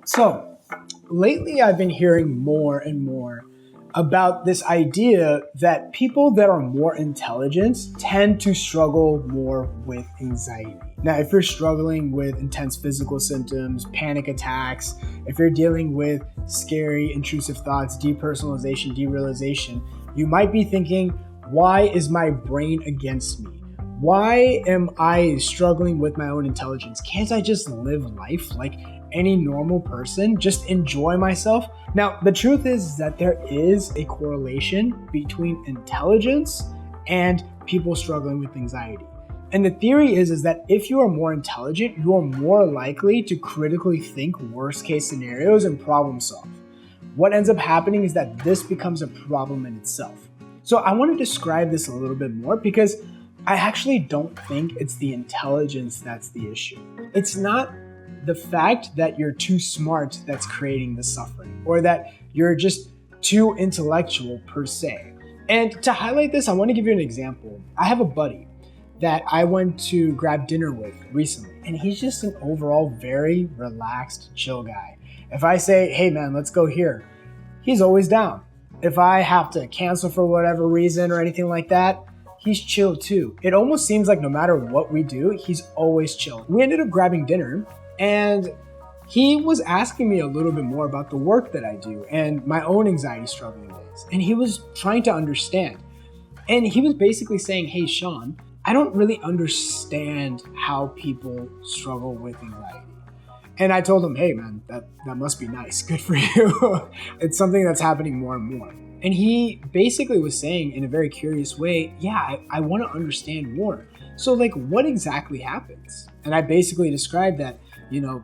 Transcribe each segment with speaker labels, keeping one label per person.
Speaker 1: So lately I've been hearing more and more about this idea that people that are more intelligent tend to struggle more with anxiety. Now, if you're struggling with intense physical symptoms, panic attacks, if you're dealing with scary, intrusive thoughts, depersonalization, derealization, you might be thinking, why is my brain against me? Why am I struggling with my own intelligence? Can't I just live life like any normal person? Just enjoy myself? Now, the truth is that there is a correlation between intelligence and people struggling with anxiety. And the theory is that if you are more intelligent, you are more likely to critically think worst case scenarios and problem solve. What ends up happening is that this becomes a problem in itself. So I want to describe this a little bit more because I actually don't think it's the intelligence that's the issue. It's not the fact that you're too smart that's creating the suffering, or that you're just too intellectual per se. And to highlight this, I want to give you an example. I have a buddy that I went to grab dinner with recently, and he's just an overall very relaxed, chill guy. If I say, hey man, let's go here, he's always down. If I have to cancel for whatever reason or anything like that, he's chill too. It almost seems like no matter what we do, he's always chill. We ended up grabbing dinner, and he was asking me a little bit more about the work that I do and my own anxiety struggling days. And he was trying to understand. And he was basically saying, hey, Shaan, I don't really understand how people struggle with anxiety. And I told him, hey, man, that must be nice. Good for you. It's something that's happening more and more. And he basically was saying in a very curious way, yeah, I want to understand more. So like, what exactly happens? And I basically described that,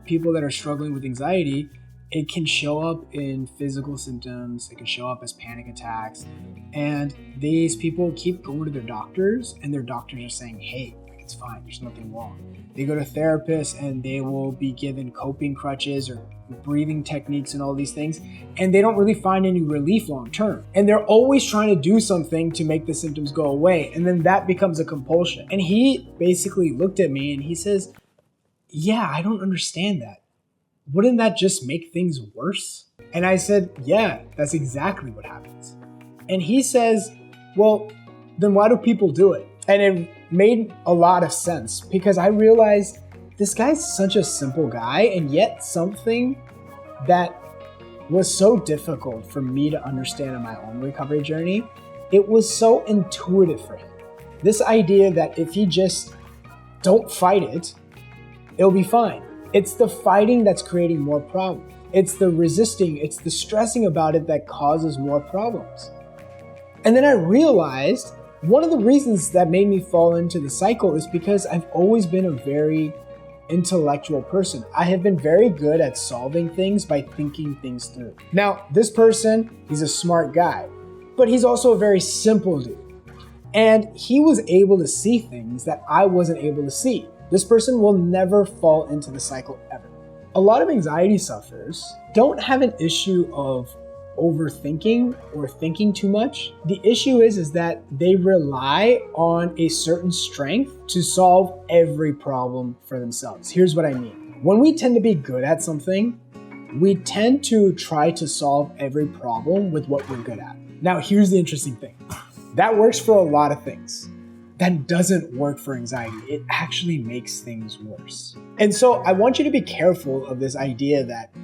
Speaker 1: people that are struggling with anxiety, it can show up in physical symptoms, it can show up as panic attacks, and these people keep going to their doctors, and their doctors are saying, hey, it's fine, there's nothing wrong. They go to therapists and they will be given coping crutches or breathing techniques and all these things, and they don't really find any relief long term. And they're always trying to do something to make the symptoms go away, and then that becomes a compulsion. And he basically looked at me and he says, yeah, I don't understand that. Wouldn't that just make things worse? And I said, yeah, that's exactly what happens. And he says, well, then why do people do it? And it made a lot of sense because I realized this guy's such a simple guy, and yet something that was so difficult for me to understand in my own recovery journey, it was so intuitive for him. This idea that if you just don't fight it, it'll be fine. It's the fighting that's creating more problems. It's the resisting, it's the stressing about it that causes more problems. And then I realized one of the reasons that made me fall into the cycle is because I've always been a very intellectual person. I have been very good at solving things by thinking things through. Now, this person, he's a smart guy, but he's also a very simple dude. And he was able to see things that I wasn't able to see. This person will never fall into the cycle ever. A lot of anxiety sufferers don't have an issue of overthinking or thinking too much. The issue is that they rely on a certain strength to solve every problem for themselves. Here's what I mean. When we tend to be good at something, we tend to try to solve every problem with what we're good at. Now, here's the interesting thing. That works for a lot of things. That doesn't work for anxiety. It actually makes things worse. And so I want you to be careful of this idea that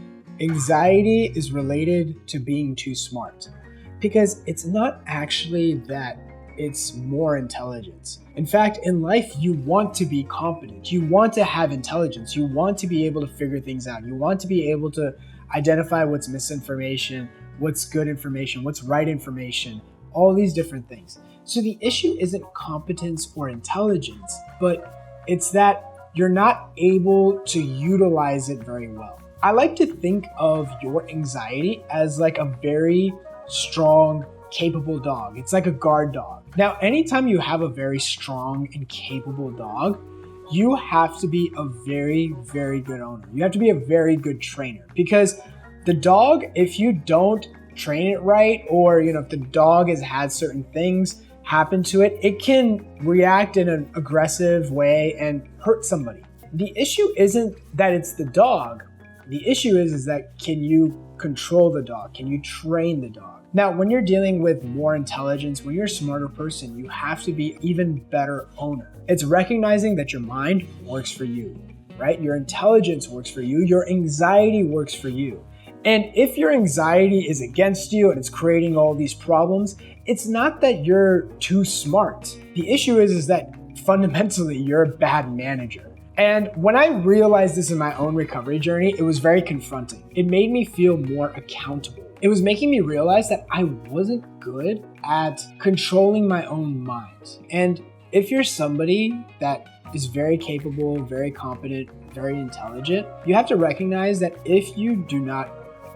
Speaker 1: anxiety is related to being too smart, because it's not actually that it's more intelligence. In fact, in life, you want to be competent. You want to have intelligence. You want to be able to figure things out. You want to be able to identify what's misinformation, what's good information, what's right information, all these different things. So the issue isn't competence or intelligence, but it's that you're not able to utilize it very well. I like to think of your anxiety as like a very strong, capable dog. It's like a guard dog. Now, anytime you have a very strong and capable dog, you have to be a very, very good owner. You have to be a very good trainer, because the dog, if you don't train it right, or if the dog has had certain things happen to it, it can react in an aggressive way and hurt somebody. The issue isn't that it's the dog. The issue is that can you control the dog? Can you train the dog? Now, when you're dealing with more intelligence, when you're a smarter person, you have to be even better owner. It's recognizing that your mind works for you, right? Your intelligence works for you. Your anxiety works for you. And if your anxiety is against you and it's creating all these problems, it's not that you're too smart. The issue is that fundamentally you're a bad manager. And when I realized this in my own recovery journey, it was very confronting. It made me feel more accountable. It was making me realize that I wasn't good at controlling my own mind. And if you're somebody that is very capable, very competent, very intelligent, you have to recognize that if you do not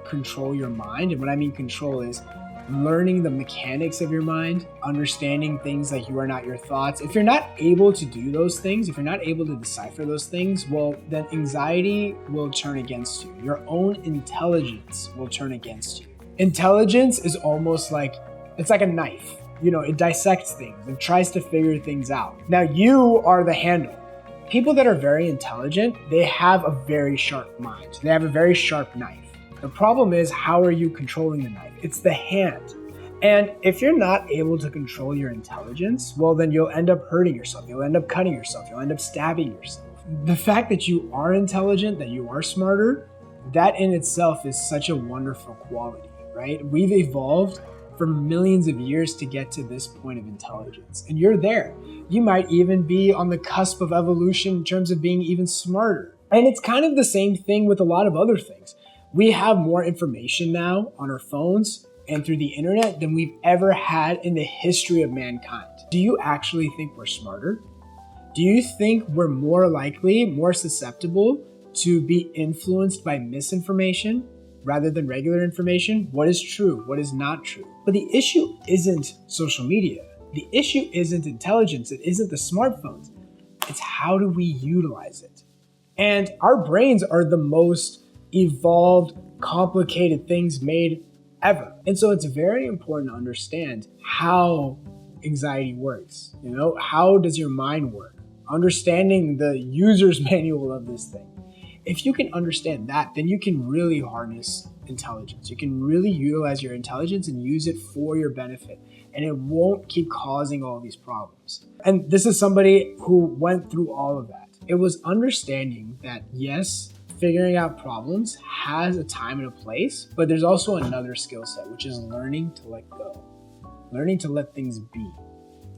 Speaker 1: control your mind, and what I mean control is learning the mechanics of your mind, understanding things like you are not your thoughts. If you're not able to do those things, if you're not able to decipher those things, well, then anxiety will turn against you. Your own intelligence will turn against you. Intelligence is almost like, it's like a knife. It dissects things. It tries to figure things out. Now you are the handle. People that are very intelligent, they have a very sharp mind. They have a very sharp knife. The problem is, how are you controlling the knife? It's the hand. And if you're not able to control your intelligence, well, then you'll end up hurting yourself. You'll end up cutting yourself. You'll end up stabbing yourself. The fact that you are intelligent, that you are smarter, that in itself is such a wonderful quality, right? We've evolved for millions of years to get to this point of intelligence. And you're there. You might even be on the cusp of evolution in terms of being even smarter. And it's kind of the same thing with a lot of other things. We have more information now on our phones and through the internet than we've ever had in the history of mankind. Do you actually think we're smarter? Do you think we're more likely, more susceptible to be influenced by misinformation rather than regular information? What is true? What is not true? But the issue isn't social media. The issue isn't intelligence. It isn't the smartphones. It's how do we utilize it? And our brains are the most evolved, complicated things made ever. And so it's very important to understand how anxiety works. How does your mind work? Understanding the user's manual of this thing. If you can understand that, then you can really harness intelligence. You can really utilize your intelligence and use it for your benefit. And it won't keep causing all these problems. And this is somebody who went through all of that. It was understanding that, yes, figuring out problems has a time and a place, but there's also another skill set, which is learning to let go, learning to let things be.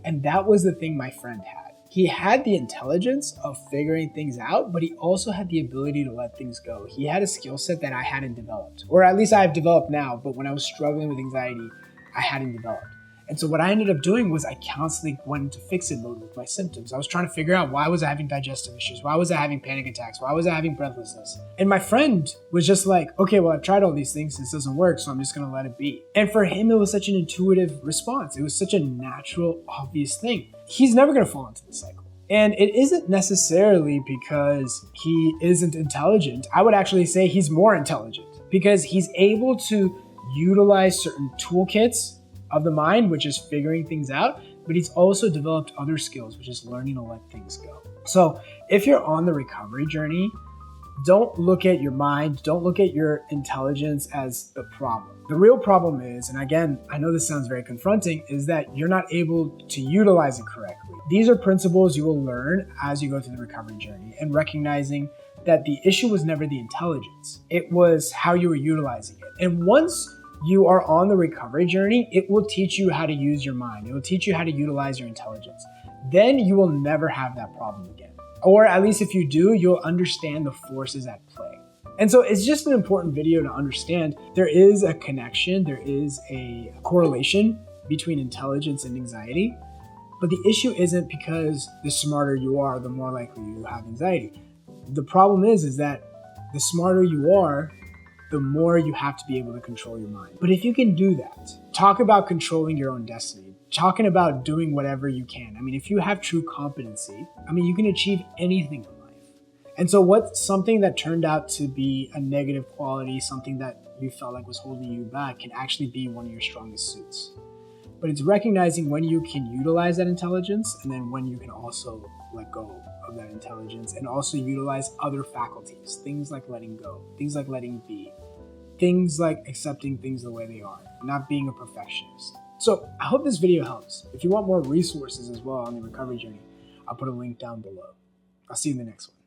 Speaker 1: And that was the thing my friend had. He had the intelligence of figuring things out, but he also had the ability to let things go. He had a skill set that I hadn't developed, or at least I've developed now, but when I was struggling with anxiety, I hadn't developed. And so what I ended up doing was I constantly went into fix-it mode with my symptoms. I was trying to figure out, why was I having digestive issues? Why was I having panic attacks? Why was I having breathlessness? And my friend was just like, okay, well, I've tried all these things. This doesn't work, so I'm just going to let it be. And for him, it was such an intuitive response. It was such a natural, obvious thing. He's never going to fall into the cycle. And it isn't necessarily because he isn't intelligent. I would actually say he's more intelligent because he's able to utilize certain toolkits of the mind, which is figuring things out, but he's also developed other skills, which is learning to let things go. So if you're on the recovery journey, don't look at your mind, don't look at your intelligence as the problem. The real problem is, and again, I know this sounds very confronting, is that you're not able to utilize it correctly. These are principles you will learn as you go through the recovery journey, and recognizing that the issue was never the intelligence. It was how you were utilizing it. And once you are on the recovery journey, it will teach you how to use your mind. It will teach you how to utilize your intelligence. Then you will never have that problem again. Or at least if you do, you'll understand the forces at play. And so it's just an important video to understand there is a connection, there is a correlation between intelligence and anxiety. But the issue isn't because the smarter you are, the more likely you have anxiety. The problem is that the smarter you are, the more you have to be able to control your mind. But if you can do that, talk about controlling your own destiny, talking about doing whatever you can. I mean, if you have true competency, you can achieve anything in life. And so what's something that turned out to be a negative quality, something that you felt like was holding you back, can actually be one of your strongest suits. But it's recognizing when you can utilize that intelligence and then when you can also let go of that intelligence and also utilize other faculties, things like letting go, things like letting be, things like accepting things the way they are, not being a perfectionist. So I hope this video helps. If you want more resources as well on the recovery journey, I'll put a link down below. I'll see you in the next one.